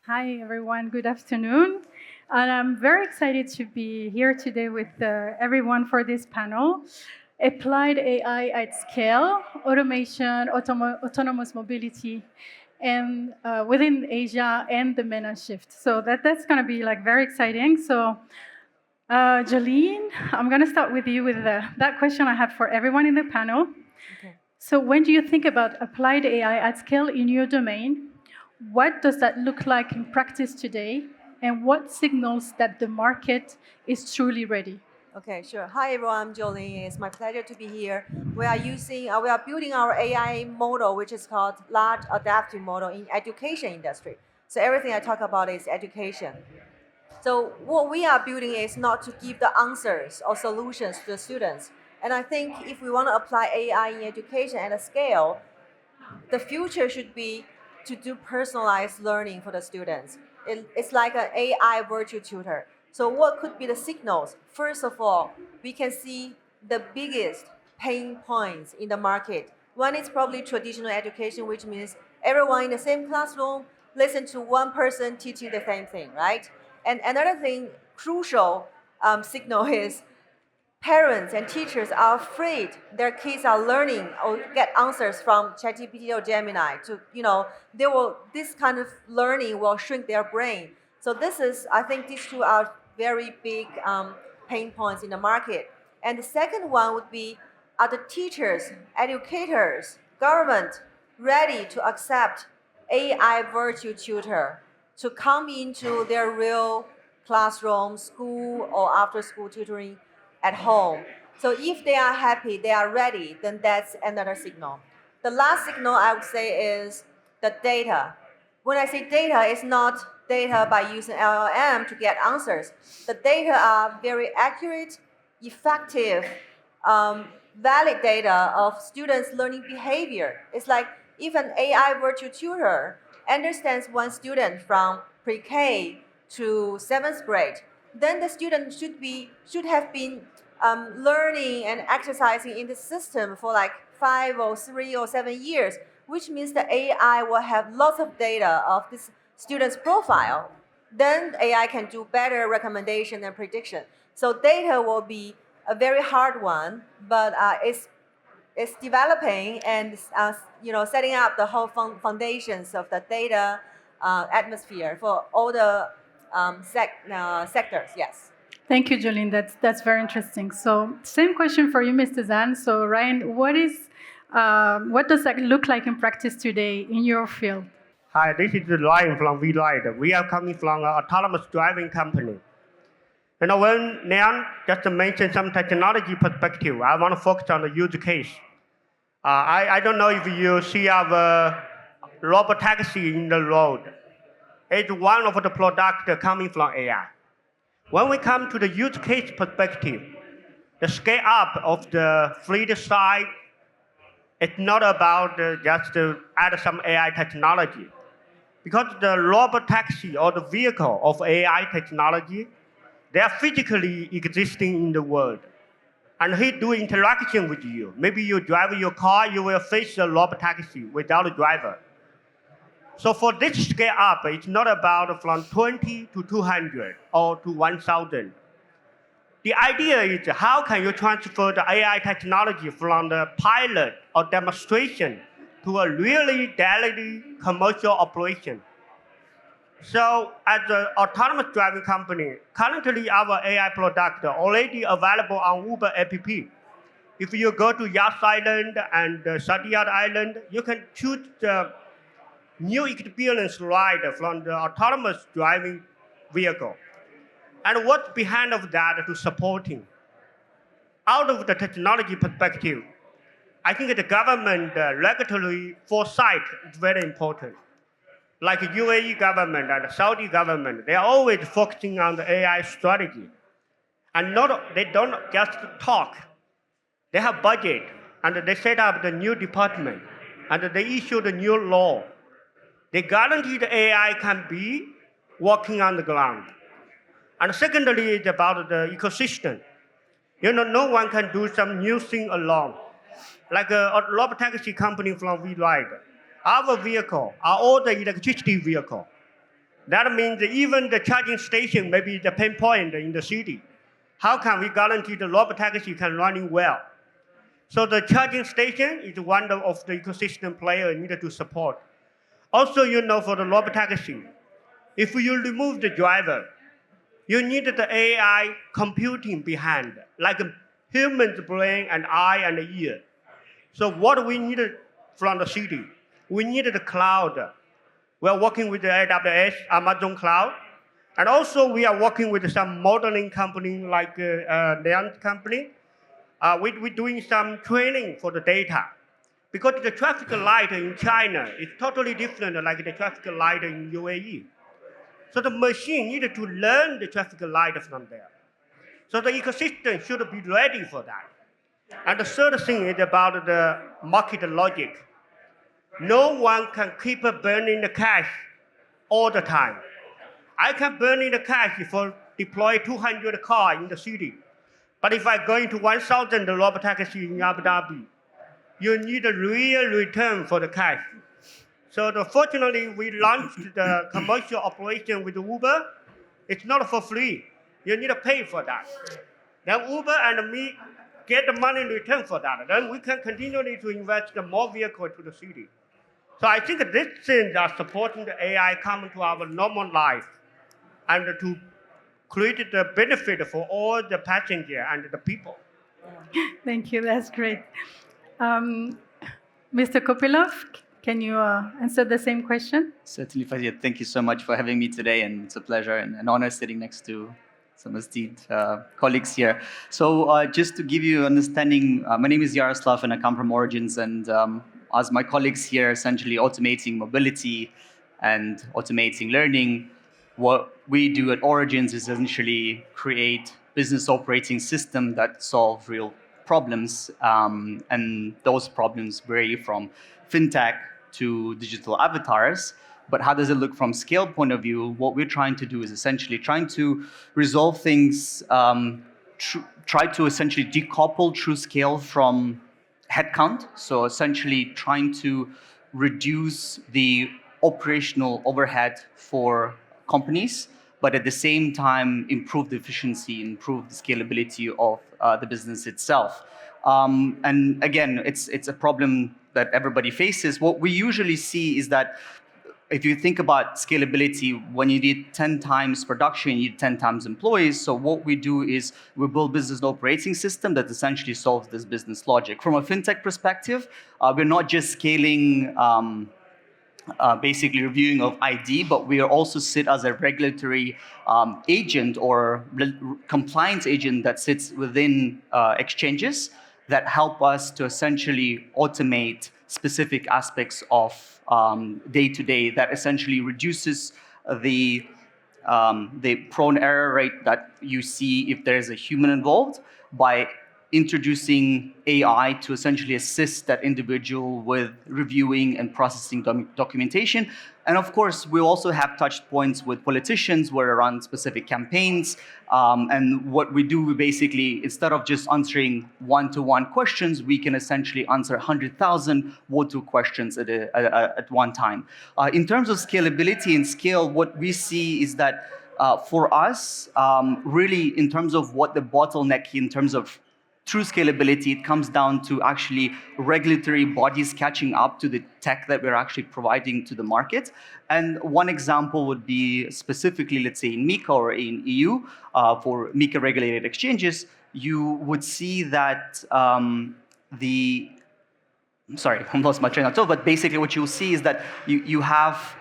Hi, everyone. Good afternoon. And I'm very excited to be here today with everyone for this panel. Applied AI at scale, automation, autonomous mobility, and within Asia and the MENA shift. So that's going to be like very exciting. So, Joleen, I'm going to start with you with that question I have for everyone in the panel. Okay. So, when do you think about applied AI at scale in your domain? What does that look like in practice today? And what signals that the market is truly ready? Okay, sure. Hi everyone, I'm Joleen. It's my pleasure to be here. We are building our AI model, which is called Large Adaptive Model in education industry. So everything I talk about is education. So what we are building is not to give the answers or solutions to the students. And I think if we want to apply AI in education at a scale, the future should be to do personalized learning for the students. It's like an AI virtual tutor. So what could be the signals? First of all, we can see the biggest pain points in the market. One is probably traditional education, which means everyone in the same classroom listen to one person teaching the same thing, right? And another thing, crucial signal is parents and teachers are afraid their kids are learning or get answers from ChatGPT or Gemini. This kind of learning will shrink their brain. So I think these two are very big pain points in the market. And the second one would be, are the teachers, educators, government ready to accept AI virtual tutor to come into their real classroom, school, or after school tutoring at home? So if they are happy, they are ready, then that's another signal. The last signal I would say is the data. When I say data, it's not data by using LLM to get answers. The data are very accurate, effective, valid data of students' learning behavior. It's like if an AI virtual tutor understands one student from pre-K to seventh grade, then the student should have been learning and exercising in the system for like 5 or 3 or 7 years, which means the AI will have lots of data of this student's profile. Then AI can do better recommendation and prediction. So data will be a very hard one, but it's developing and setting up the whole foundations of the data atmosphere for all the sectors. Yes. Thank you, Jolene. That's very interesting. So, same question for you, Mr. Zhan. So, Ryan, what does that look like in practice today in your field? Hi, this is Liang from Weride. We are coming from an autonomous driving company. When Liang just mentioned some technology perspective, I want to focus on the use case. I don't know if you see our robot taxi in the road. It's one of the products coming from AI. When we come to the use case perspective, the scale up of the fleet side, it's not about just add some AI technology. Because the robot taxi or the vehicle of AI technology, they are physically existing in the world. And he do interaction with you. Maybe you drive your car, you will face a robot taxi without a driver. So for this scale up, it's not about from 20 to 200 or to 1,000. The idea is how can you transfer the AI technology from the pilot or demonstration to a really daily commercial operation. So as an autonomous driving company, currently our AI product already available on Uber app. If you go to Yas Island and Sadia Island, you can choose the new experience ride from the autonomous driving vehicle. And what's behind of that to supporting? Out of the technology perspective, I think the government regulatory foresight is very important. Like UAE government and Saudi government, they are always focusing on the AI strategy. And they don't just talk. They have budget, and they set up the new department, and they issue the new law. They guarantee the AI can be working on the ground. And secondly, it's about the ecosystem. No one can do some new thing alone. Like a robot taxi company from WeRide, our vehicle are all the electricity vehicle. That means that even the charging station may be the pain point in the city. How can we guarantee the robotaxi can running well? So the charging station is one of the ecosystem players needed to support. Also, for the robotaxi, if you remove the driver, you need the AI computing behind, like a human's brain and eye and ear. So what we needed from the city, we needed the cloud. We are working with the AWS, Amazon Cloud, and also we are working with some modeling company like Liang company. We're doing some training for the data. Because the traffic light in China is totally different like the traffic light in UAE. So the machine needed to learn the traffic light from there. So the ecosystem should be ready for that. And the third thing is about the market logic. No one can keep burning the cash all the time. I can burn in the cash for deploy 200 cars in the city. But if I go into 1,000 robotaxi in Abu Dhabi, you need a real return for the cash. So fortunately, we launched the commercial operation with Uber. It's not for free. You need to pay for that. Then Uber and me get the money in return for that. Then we can continually to invest more vehicles to the city. So I think these things are supporting the AI coming to our normal life and to create the benefit for all the passengers and the people. Thank you. That's great. Mr. Kopylov, can you answer the same question? Certainly, Fatiha. Thank you so much for having me today, and it's a pleasure and an honor sitting next to some esteemed colleagues here. So just to give you an understanding, my name is Yaroslav and I come from Origins, and as my colleagues here, essentially automating mobility and automating learning, what we do at Origins is essentially create business operating systems that solve real problems, and those problems vary from fintech to digital avatars. But how does it look from scale point of view? What we're trying to do is essentially trying to resolve things, try to essentially decouple true scale from headcount. So essentially trying to reduce the operational overhead for companies, but at the same time improve the efficiency, improve the scalability of the business itself. And again, it's a problem that everybody faces. What we usually see is that if you think about scalability, when you need 10 times production, you need 10 times employees. So what we do is we build business operating system that essentially solves this business logic. From a fintech perspective, we're not just scaling basically reviewing of ID, but we are also sit as a regulatory agent or compliance agent that sits within exchanges that help us to essentially automate specific aspects of day-to-day that essentially reduces the prone error rate that you see if there is a human involved by introducing AI to essentially assist that individual with reviewing and processing documentation. And of course, we also have touch points with politicians where we run specific campaigns. And what we do, we basically, instead of just answering one-to-one questions, we can essentially answer 100,000 one-to questions at one time. In terms of scalability and scale, what we see is that for us, really in terms of what the bottleneck in terms of true scalability, it comes down to actually regulatory bodies catching up to the tech that we're actually providing to the market. And one example would be specifically, let's say in MiCA or in EU, for MiCA regulated exchanges, you would see that sorry, I lost my train of thought, but basically what you'll see is that you have,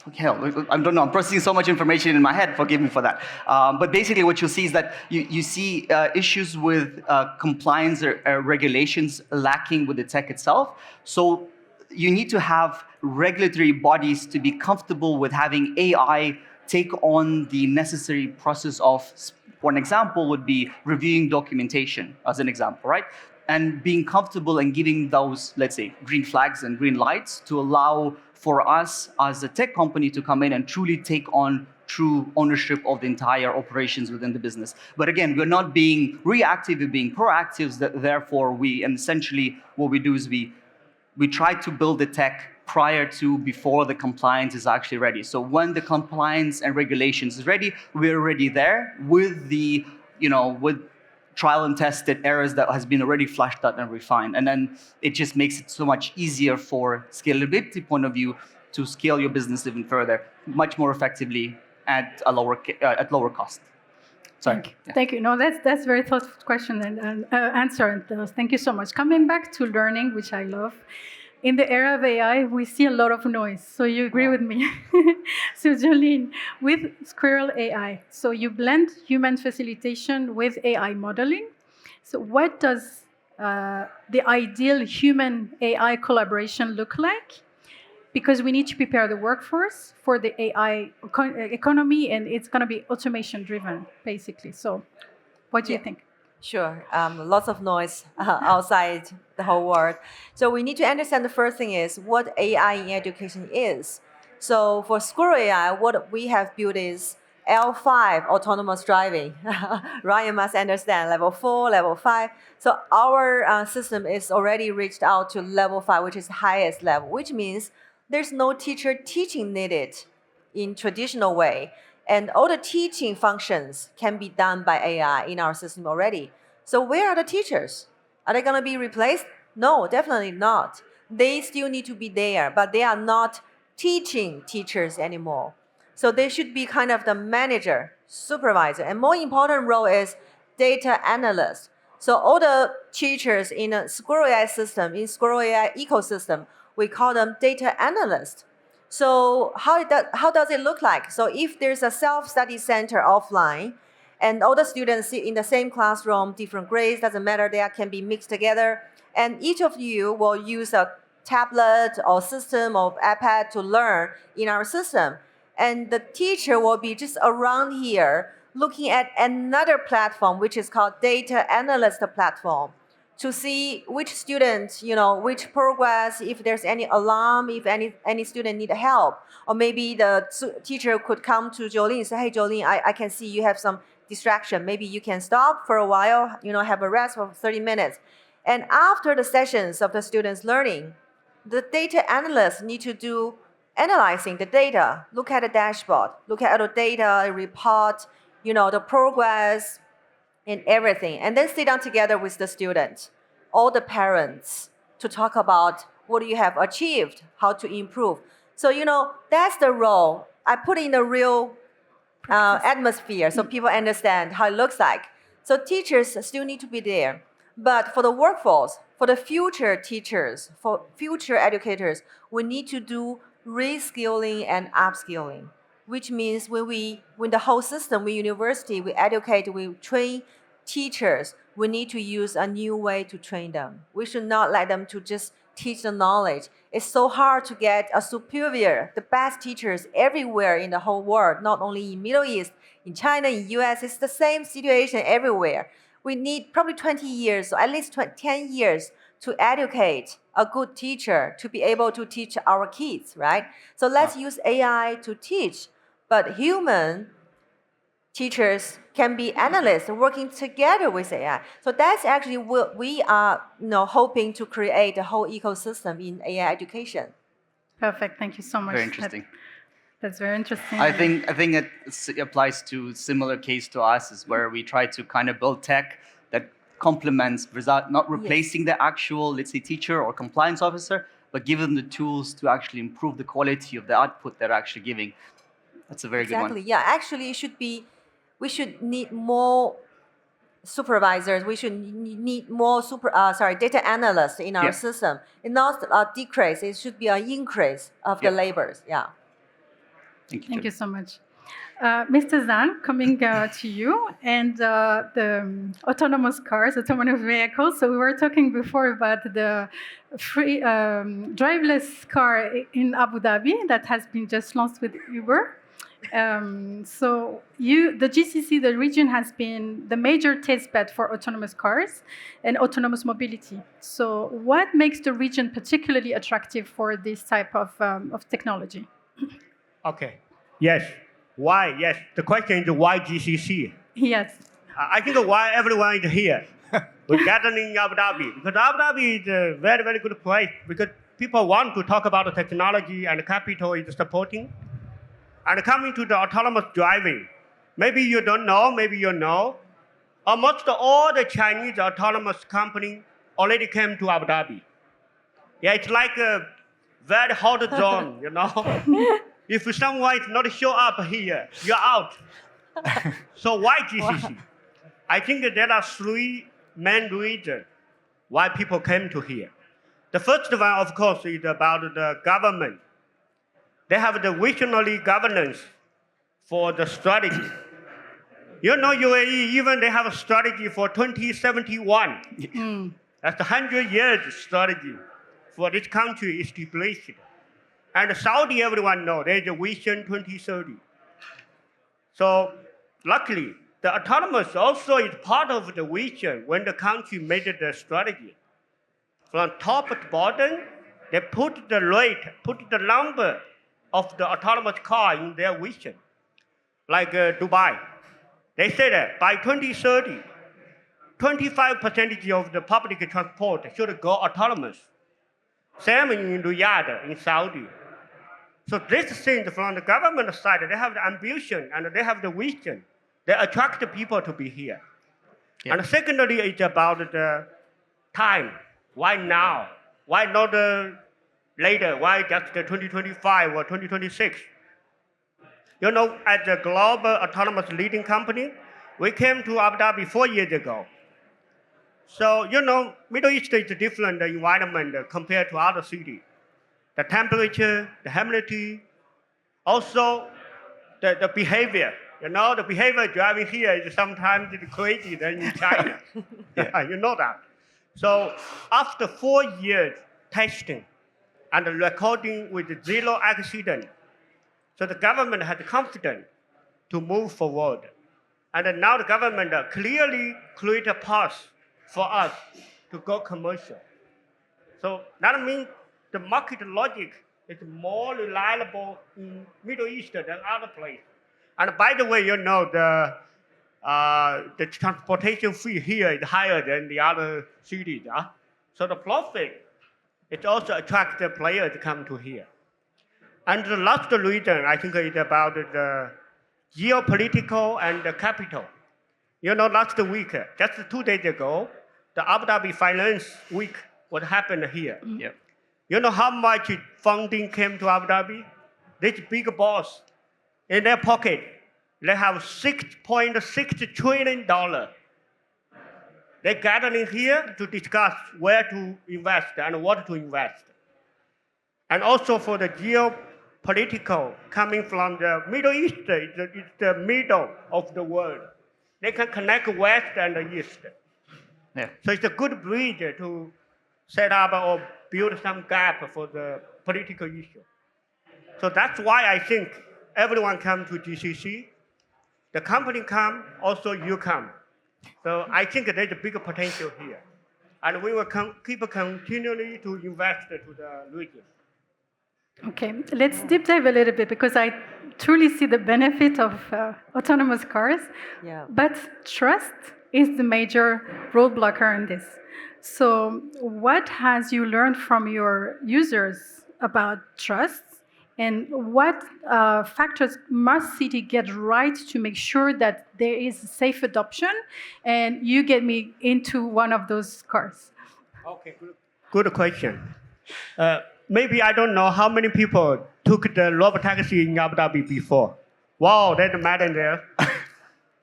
okay, I don't know, I'm processing so much information in my head, forgive me for that. But basically what you'll see is that you see issues with compliance or regulations lacking with the tech itself. So you need to have regulatory bodies to be comfortable with having AI take on the necessary process of, for an example, would be reviewing documentation as an example, right? And being comfortable and giving those, let's say, green flags and green lights to allow for us as a tech company to come in and truly take on true ownership of the entire operations within the business. But again, we're not being reactive, we're being proactive, therefore and essentially what we do is we try to build the tech before the compliance is actually ready. So when the compliance and regulations is ready, we're already there with the, with trial and tested errors that has been already flushed out and refined. And then it just makes it so much easier for scalability point of view to scale your business even further, much more effectively at lower cost. Sorry. Thank you. No, that's very thoughtful question and answer. And thank you so much. Coming back to learning, which I love. In the era of AI, we see a lot of noise. So you agree with me. So Joleen, with Squirrel AI, so you blend human facilitation with AI modeling. So what does the ideal human AI collaboration look like? Because we need to prepare the workforce for the AI economy, and it's going to be automation driven, basically. So what do you think? Sure. Lots of noise outside the whole world. So we need to understand the first thing is what AI in education is. So for Squirrel AI, what we have built is L5 autonomous driving. Ryan must understand level 4, level 5. So our system is already reached out to level 5, which is the highest level, which means there's no teacher teaching needed in traditional way. And all the teaching functions can be done by AI in our system already. So where are the teachers? Are they going to be replaced? No, definitely not. They still need to be there, but they are not teaching teachers anymore. So they should be kind of the manager, supervisor, and more important role is data analyst. So all the teachers in a Squirrel AI system, in Squirrel AI ecosystem, we call them data analysts. So how does it look like? So if there's a self-study center offline, and all the students sit in the same classroom, different grades, doesn't matter, they can be mixed together, and each of you will use a tablet or system or iPad to learn in our system. And the teacher will be just around here looking at another platform, which is called data analyst platform, to see which student, which progress, if there's any alarm, if any student need help. Or maybe the teacher could come to Joleen and say, hey, Joleen, I can see you have some distraction. Maybe you can stop for a while, have a rest for 30 minutes. And after the sessions of the students learning, the data analysts need to do analyzing the data, look at the dashboard, look at the data, report, the progress, and everything, and then sit down together with the students, all the parents, to talk about what you have achieved, how to improve. So, that's the role. I put in the real atmosphere so people understand how it looks like. So teachers still need to be there. But for the workforce, for the future teachers, for future educators, we need to do reskilling and upskilling, which means when the whole system, we university, we educate, we train teachers, we need to use a new way to train them. We should not let them to just teach the knowledge. It's so hard to get a superior, the best teachers everywhere in the whole world, not only in Middle East, in China, in US, it's the same situation everywhere. We need probably 20 years, or at least 10 years to educate a good teacher to be able to teach our kids, right? So let's use AI to teach, but human teachers can be analysts working together with AI. So that's actually what we are hoping to create a whole ecosystem in AI education. Perfect. Thank you so much. Very interesting. That's very interesting. I think it applies to similar case to us, is where we try to kind of build tech that complements without not replacing the actual, let's say, teacher or compliance officer, but give them the tools to actually improve the quality of the output they're actually giving. That's a very good one. Exactly. Yeah, actually, we should need more supervisors. We should need more data analysts in our system. It's not a decrease. It should be an increase of the labors. Yeah. Thank you so much. Mr. Zhan, coming to you, and the autonomous cars, autonomous vehicles. So we were talking before about the free driverless car in Abu Dhabi that has been just launched with Uber. So the GCC, the region, has been the major test bed for autonomous cars and autonomous mobility. So what makes the region particularly attractive for this type of technology? Okay. Yes. Why? Yes. The question is why GCC? Yes. I think why everyone is here. We're gathering in Abu Dhabi because Abu Dhabi is a very, very good place because people want to talk about the technology and capital is supporting. And coming to the autonomous driving, maybe you don't know, maybe you know, almost all the Chinese autonomous companies already came to Abu Dhabi. Yeah, it's like a very hot zone, you know. If someone is not show up here, you're out. So why GCC? I think there are three main reasons why people came to here. The first one, of course, is about the government. They have the visionary governance for the strategy. You know, UAE, even they have a strategy for 2071. That's a 100 years strategy for this country established. And Saudi, everyone knows, there's a vision 2030. So luckily, the autonomous also is part of the vision when the country made the strategy. From top to bottom, they put the rate, put the number of the autonomous car in their vision. Like Dubai, they say that by 2030, 25% of the public transport should go autonomous. Same in Riyadh, in Saudi. So these things from the government side, they have the ambition and they have the vision. They attract the people to be here. Yeah. And secondly, it's about the time. Why now? Why not later? Why just 2025 or 2026? You know, as a global autonomous leading company, we came to Abu Dhabi 4 years ago. So, you know, Middle East is a different environment compared to other cities. The temperature, the humidity, also the behavior. You know, the behavior driving here is sometimes crazy than in China. Yeah. You know that. So after 4 years testing and recording with zero accident, so the government had confidence to move forward. And now the government clearly create a path for us to go commercial. So that means the market logic is more reliable in Middle East than other places. And by the way, you know, the transportation fee here is higher than the other cities. So the profit, it also attracts the players to come to here. And the last reason, I think, is about the geopolitical and the capital. You know, last week, just 2 days ago, the Abu Dhabi Finance Week, what happened here. Yep. You know how much funding came to Abu Dhabi? This big boss, in their pocket, they have $6.6 trillion. They're gathering here to discuss where to invest and what to invest. And also for the geopolitical coming from the Middle East, it's the middle of the world. They can connect West and the East. Yeah. So it's a good bridge to set up or build some gap for the political issue. So that's why I think everyone come to GCC. The company come, also you come. So I think there's a bigger potential here. And we will keep continually to invest to the region. Okay, let's deep dive a little bit because I truly see the benefit of autonomous cars. Yeah. But trust is the major roadblocker in this. So what has you learned from your users about trust? And what factors must city get right to make sure that there is safe adoption and you get me into one of those cars? Okay, good question. Maybe I don't know how many people took the robotaxi in Abu Dhabi before. Wow, that's matter there.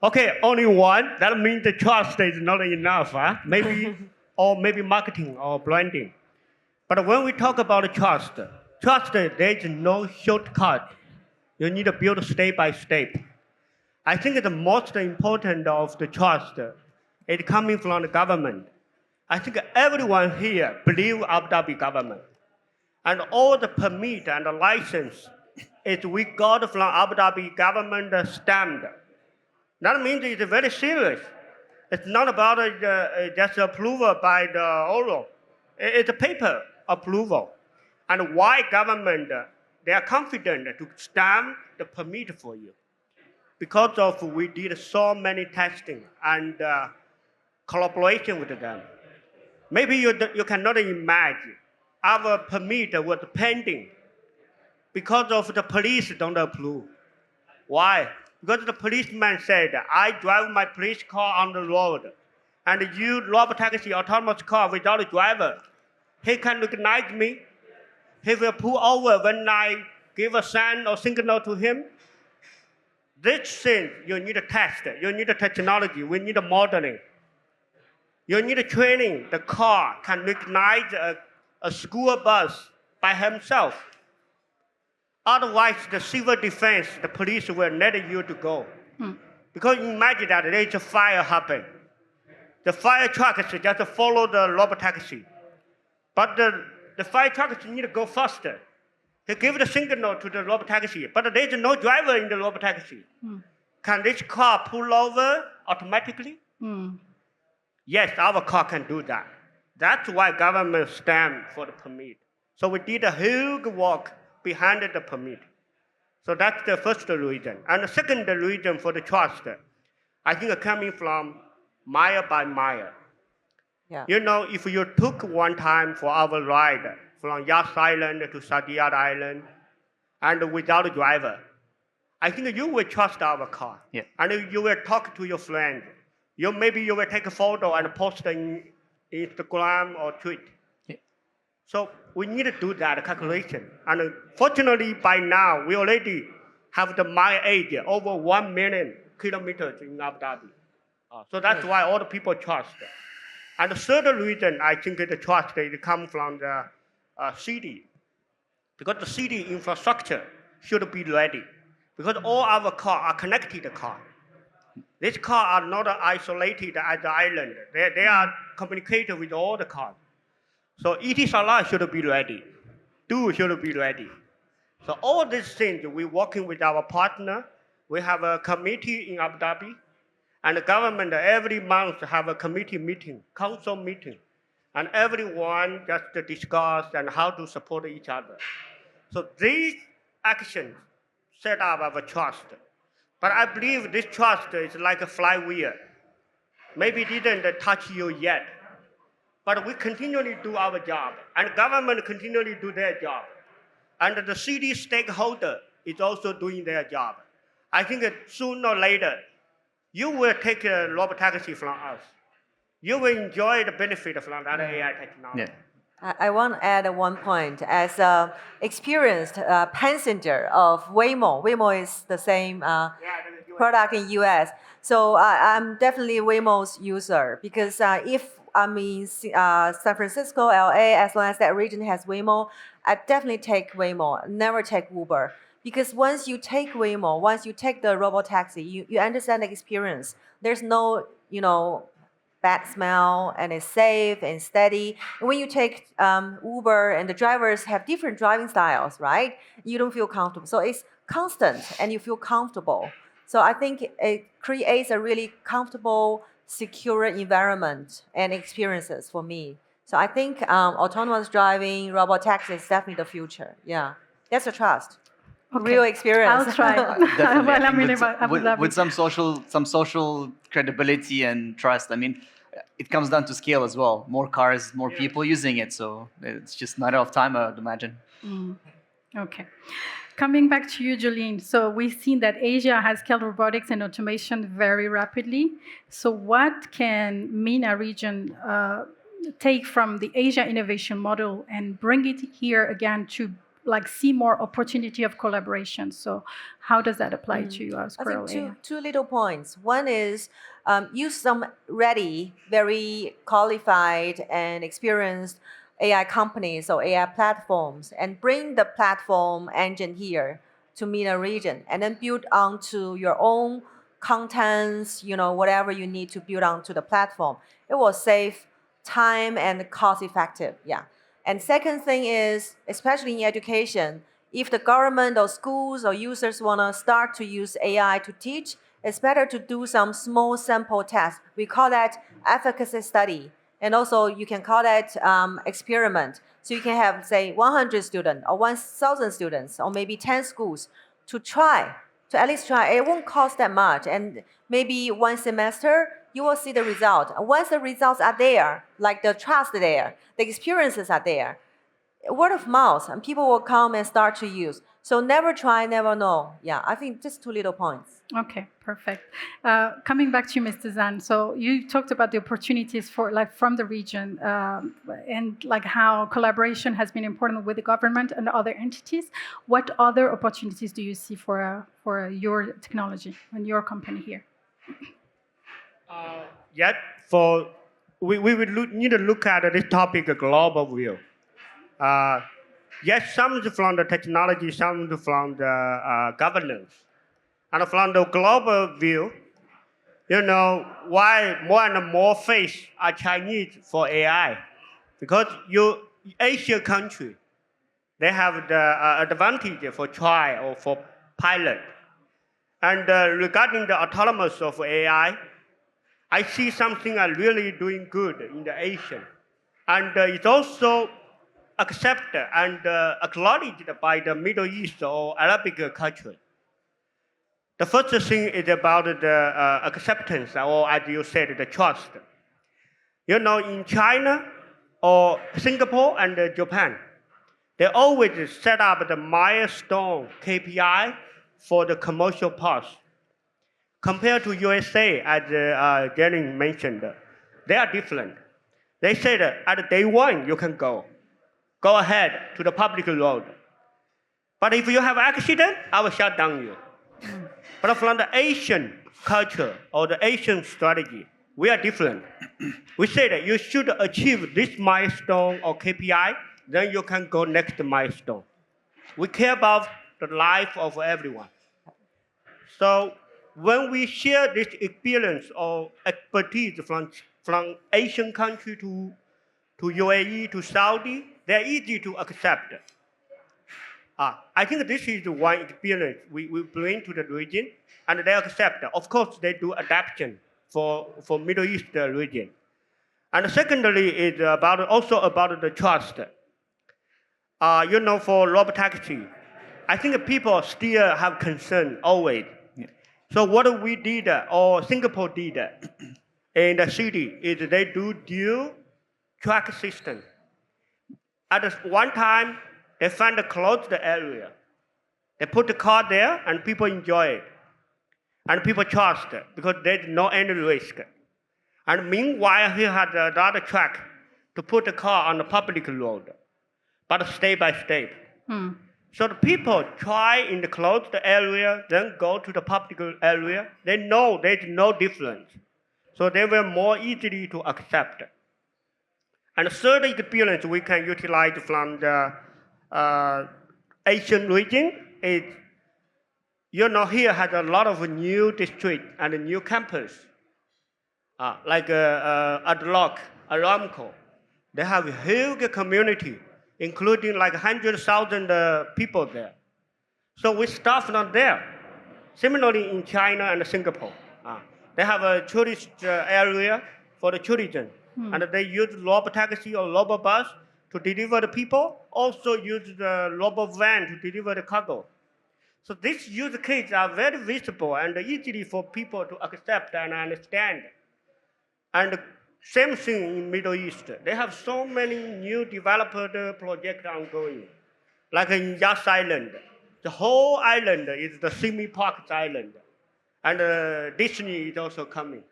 Okay, only one. That means the trust is not enough. Maybe, or maybe marketing or branding. But when we talk about trust, there is no shortcut. You need to build step by step. I think the most important of the trust is coming from the government. I think everyone here believes Abu Dhabi government. And all the permit and the license is we got from Abu Dhabi government stamped. That means it's very serious. It's not about just approval by the oral. It's a paper approval. And why government, they are confident to stamp the permit for you? Because of we did so many testing and collaboration with them. Maybe you cannot imagine. our permit was pending because of the police don't approve. Why? Because the policeman said, I drive my police car on the road, and you rob taxi autonomous car without a driver. He can recognize me. He will pull over when I give a sign or signal to him. This thing, you need a test, you need a technology, we need a modeling. You need a training. The car can recognize a school bus by himself. Otherwise, the civil defense, the police will let you to go. Because imagine that there is a fire happen. The fire trucks just follow the robotaxi. But the fire trucks need to go faster. He give the signal to the robotaxi, but there is no driver in the robotaxi. Can this car pull over automatically? Yes, our car can do that. That's why government stamped for the permit. So we did a huge work behind the permit. So that's the first reason. And the second reason for the trust, I think coming from mile by mile. Yeah. You know, if you took one time for our ride from Yas Island to Sadia Island and without a driver, I think you will trust our car. Yeah. And you will talk to your friend. Maybe you will take a photo and post in Instagram or tweet. Yeah. So we need to do that calculation. And fortunately, by now, we already have the mileage over 1 million kilometers in Abu Dhabi. So that's why all the people trust. And the third reason I think the trust comes from the city. Because the city infrastructure should be ready. Because all our cars are connected cars. These cars are not isolated as the island. They are communicated with all the cars. So ET should be ready. Do should be ready. So all these things, we're working with our partner. We have a committee in Abu Dhabi. And the government every month have a committee meeting, council meeting. And everyone just discuss and how to support each other. So these actions set up our trust. But I believe this trust is like a flywheel. Maybe didn't touch you yet. But we continually do our job. And government continually do their job. And the city stakeholder is also doing their job. I think sooner or later, you will take a robotaxi from us. You will enjoy the benefit from that AI technology. Yeah. I want to add one point. As an experienced passenger of Waymo, Waymo is the same product in US. So I'm definitely Waymo's user because if I'm in San Francisco, LA, as long as that region has Waymo, I definitely take Waymo, never take Uber. Because once you take Waymo, once you take the robotaxi, you understand the experience. There's no, bad smell, and it's safe and steady. And when you take Uber and the drivers have different driving styles, right? You don't feel comfortable. So it's constant and you feel comfortable. So I think it creates a really comfortable, secure environment and experiences for me. So I think autonomous driving, robotaxi is definitely the future. Yeah, that's a trust. Okay. Real experience. I'll try. Definitely. Well, I mean, Abu Dhabi. with some social credibility and trust. I mean, it comes down to scale as well. More cars, more people using it. So it's just a matter of time, I would imagine. Okay. Coming back to you, Joleen. So we've seen that Asia has scaled robotics and automation very rapidly. So what can MENA region take from the Asia innovation model and bring it here again to see more opportunity of collaboration? So how does that apply to Squirrel AI? I think two little points. One is use some ready, very qualified and experienced AI companies or AI platforms and bring the platform engine here to MENA region and then build onto your own contents, whatever you need to build onto the platform. It will save time and cost effective. Yeah. And second thing is, especially in education, if the government or schools or users want to start to use AI to teach, it's better to do some small sample tests. We call that efficacy study. And also you can call that experiment. So you can have, say, 100 students or 1,000 students or maybe 10 schools to at least try. It won't cost that much. And maybe one semester, you will see the result. And once the results are there, like the trust there, the experiences are there, word of mouth, and people will come and start to use. So never try, never know. Yeah, I think just 2 little points. Okay, perfect. Coming back to you, Mr. Zhan. So you talked about the opportunities for from the region and how collaboration has been important with the government and other entities. What other opportunities do you see for your technology and your company here? Yet, we will need to look at this topic a global view. Yes, some is from the technology, some is from the governance. And from the global view, why more and more face are Chinese for AI? Because Asian country, they have the advantage for try or for pilot. And regarding the autonomous of AI, I see something are really doing good in the Asian. And it's also accepted and acknowledged by the Middle East or Arabic culture. The first thing is about the acceptance, or as you said, the trust. In China or Singapore and Japan, they always set up the milestone KPI for the commercial path. Compared to USA, as Joleen mentioned, they are different. They said at day one you can go ahead to the public road. But if you have accident, I will shut down you. But from the Asian culture or the Asian strategy, we are different. We say that you should achieve this milestone or KPI, then you can go next milestone. We care about the life of everyone. So when we share this experience or expertise from Asian country to UAE to Saudi, they're easy to accept. I think this is one experience we bring to the region, and they accept. Of course, they do adaptation for Middle East region. And secondly, is also about the trust. For robotaxi, I think people still have concern always. Yeah. So what we did, or Singapore did in the city, is they do dual track system. At one time, they find a closed area. They put the car there, and people enjoy it. And people trust it, because there's no any risk. And meanwhile, he had another track to put the car on the public road, but step by step. So the people try in the closed area, then go to the public area. They know there's no difference. So they were more easily to accept. And the third experience we can utilize from the Asian region is, here has a lot of new districts and new campus, like Adlock, Aramco. They have a huge community, including like 100,000 people there. So we start from there. Similarly in China and Singapore, they have a tourist area for the tourism. And they use robotaxi or robobus to deliver the people, also use the robo-van to deliver the cargo. So these use cases are very visible and easily for people to accept and understand. And same thing in Middle East. They have so many new developer projects ongoing. Like in Yas Island, the whole island is the theme park island. And Disney is also coming.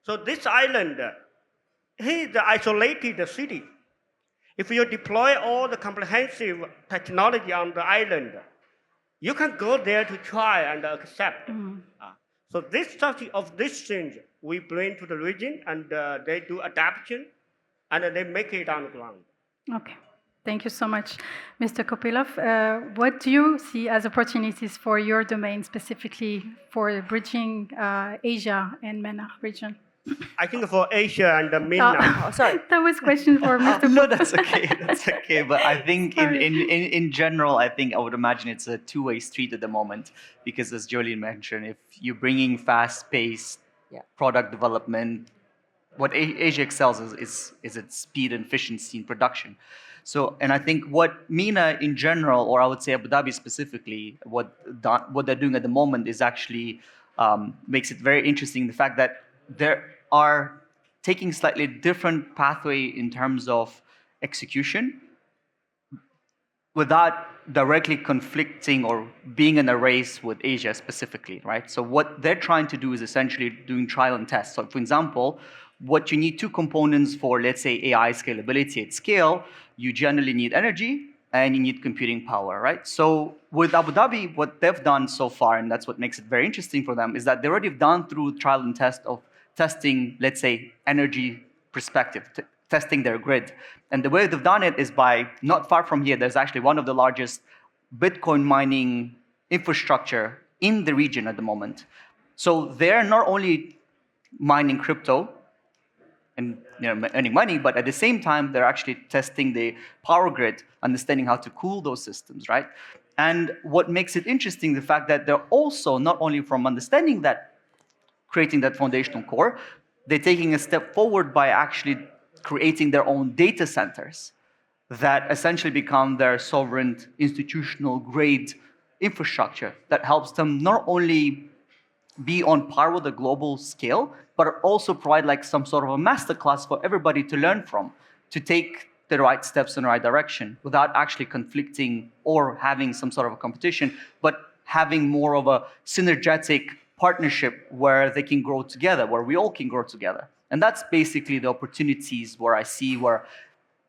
So this island is the isolated city. If you deploy all the comprehensive technology on the island, you can go there to try and accept. So this things we bring to the region, and they do adaptation, and they make it on the ground. Okay. Thank you so much, Mr. Kopylov. What do you see as opportunities for your domain, specifically for bridging Asia and MENA region? I think for Asia and the MENA. Sorry. That was a question for Mr. No, that's okay. That's okay. But I think in general, I would imagine it's a two-way street at the moment, because as Joleen mentioned, if you're bringing fast-paced product development, what Asia excels is its speed and efficiency in production. So, and I think what MENA in general, or I would say Abu Dhabi specifically, what they're doing at the moment is actually makes it very interesting. The fact that they are taking slightly different pathway in terms of execution, without directly conflicting or being in a race with Asia specifically, right? So what they're trying to do is essentially doing trial and test. So for example, what you need two components for, let's say, AI scalability at scale, you generally need energy and you need computing power, right? So with Abu Dhabi, what they've done so far, and that's what makes it very interesting for them, is that they already have done through trial and test of testing, let's say, energy perspective, testing their grid. And the way they've done it is by, not far from here, there's actually one of the largest Bitcoin mining infrastructure in the region at the moment. So they're not only mining crypto and earning money, but at the same time, they're actually testing the power grid, understanding how to cool those systems, right? And what makes it interesting, the fact that they're also, not only from understanding that, creating that foundational core, they're taking a step forward by actually creating their own data centers that essentially become their sovereign institutional grade infrastructure that helps them not only be on par with the global scale, but also provide like some sort of a masterclass for everybody to learn from, to take the right steps in the right direction without actually conflicting or having some sort of a competition, but having more of a synergetic partnership where they can grow together, where we all can grow together. And that's basically the opportunities where I see where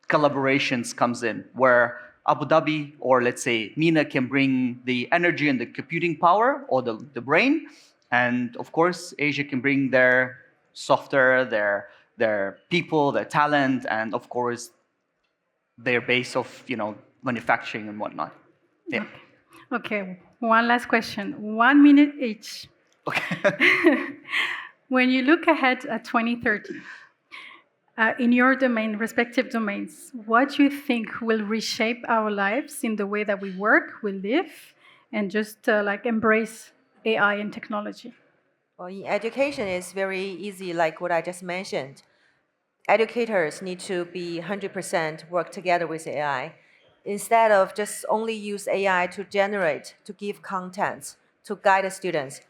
collaborations comes in, where Abu Dhabi or let's say MENA can bring the energy and the computing power or the brain, and of course Asia can bring their software, their people, their talent, and of course their base of manufacturing and whatnot. Yeah. Okay, one last question. 1 minute each. Okay. When you look ahead at 2030, in your domain, respective domains, what do you think will reshape our lives in the way that we work, we live, and just like embrace AI and technology? Well, in education, it's very easy, like what I just mentioned. Educators need to be 100% work together with AI. Instead of just only use AI to generate, to give content, to guide the students,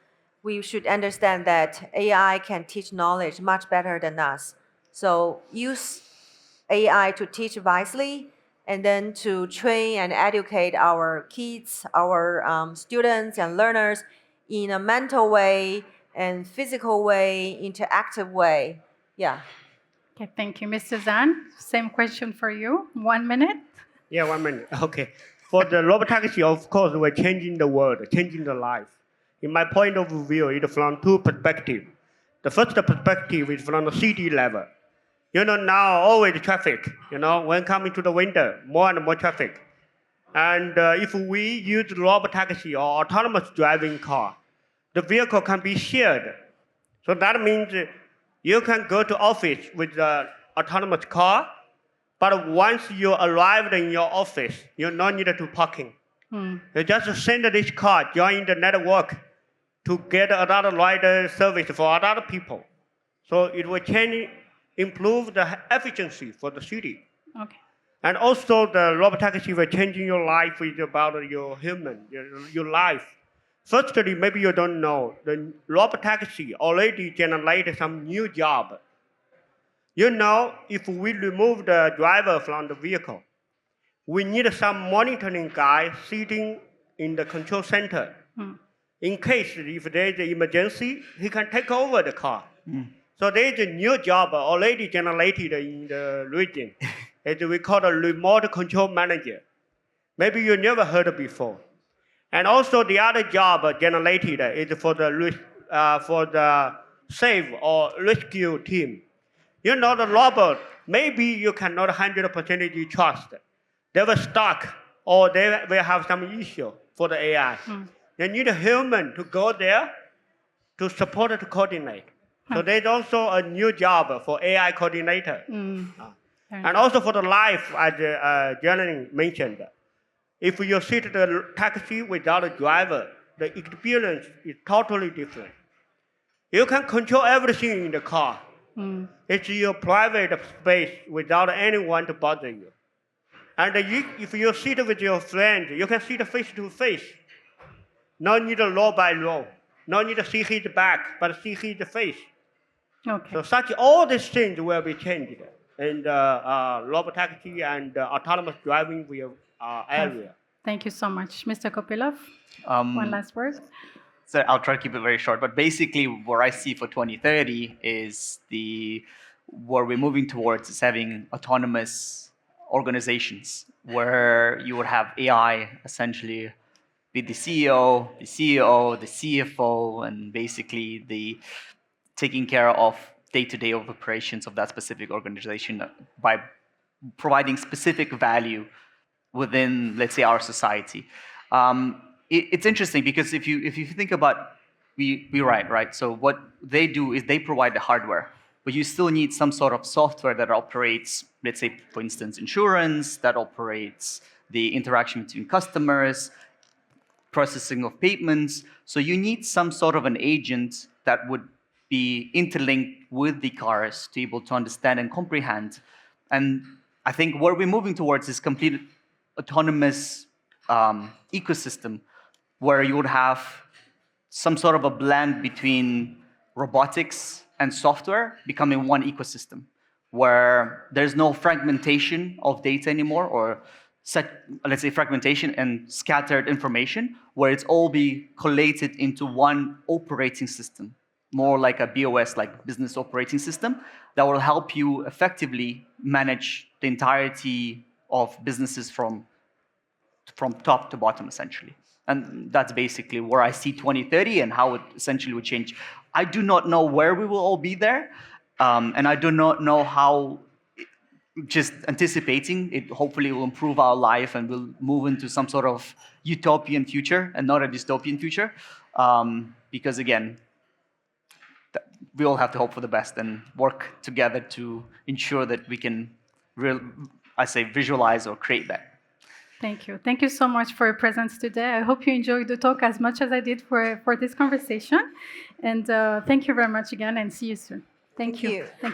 we should understand that AI can teach knowledge much better than us. So use AI to teach wisely and then to train and educate our kids, our students and learners in a mental way and physical way, interactive way. Yeah. Okay, thank you. Mr. Zhan, same question for you. 1 minute. Yeah, 1 minute. Okay. For the robotaxi, of course, we're changing the world, changing the life. In my point of view, it's from two perspectives. The first perspective is from the city level. Now always traffic, when coming to the winter, more and more traffic. And if we use robotaxi or autonomous driving car, the vehicle can be shared. So that means you can go to office with the autonomous car, but once you arrived in your office, you don't need to parking. You just send this car, join the network to get another rider service for other people. So it will improve the efficiency for the city. Okay. And also the robotaxi will change your life is about your human, your life. Firstly, maybe you don't know, the robotaxi already generated some new job. If we remove the driver from the vehicle, we need some monitoring guy sitting in the control center. In case if there is an emergency, he can take over the car. So there is a new job already generated in the region. We call it remote control manager. Maybe you never heard it before. And also the other job generated is for the save or rescue team. The robot, maybe you cannot 100% trust. They will stuck or they will have some issue for the AI. They need a human to go there to support to coordinate. So there's also a new job for AI coordinator. And also for the life, as Joleen mentioned, if you sit the taxi without a driver, the experience is totally different. You can control everything in the car. It's your private space without anyone to bother you. And if you sit with your friend, you can sit face to face. No need row by row. No need to see his back, but see his face. Okay. So all these things will be changed. And robotaxi and autonomous driving will area. Thank you so much. Mr. Kopylov, one last word. So I'll try to keep it very short, but basically what I see for 2030 is where we're moving towards is having autonomous organizations where you would have AI essentially be the CEO, the CFO, and basically the taking care of day-to-day operations of that specific organization by providing specific value within, let's say, our society. It's interesting because if you think about we write, right? So what they do is they provide the hardware, but you still need some sort of software that operates, let's say, for instance, insurance, that operates the interaction between customers, processing of payments. So you need some sort of an agent that would be interlinked with the cars to be able to understand and comprehend. And I think where we're moving towards is complete autonomous ecosystem where you would have some sort of a blend between robotics and software becoming one ecosystem where there's no fragmentation of data anymore, or let's say fragmentation and scattered information, where it's all be collated into one operating system, more like a BOS, like business operating system, that will help you effectively manage the entirety of businesses from top to bottom, essentially. And that's basically where I see 2030 and how it essentially would change. I do not know where we will all be there, and I do not know how. Just anticipating it, hopefully will improve our life and we'll move into some sort of utopian future and not a dystopian future. Because again, we all have to hope for the best and work together to ensure that we can, visualize or create that. Thank you. Thank you so much for your presence today. I hope you enjoyed the talk as much as I did for this conversation. And thank you very much again, and see you soon. Thank you. you. Thank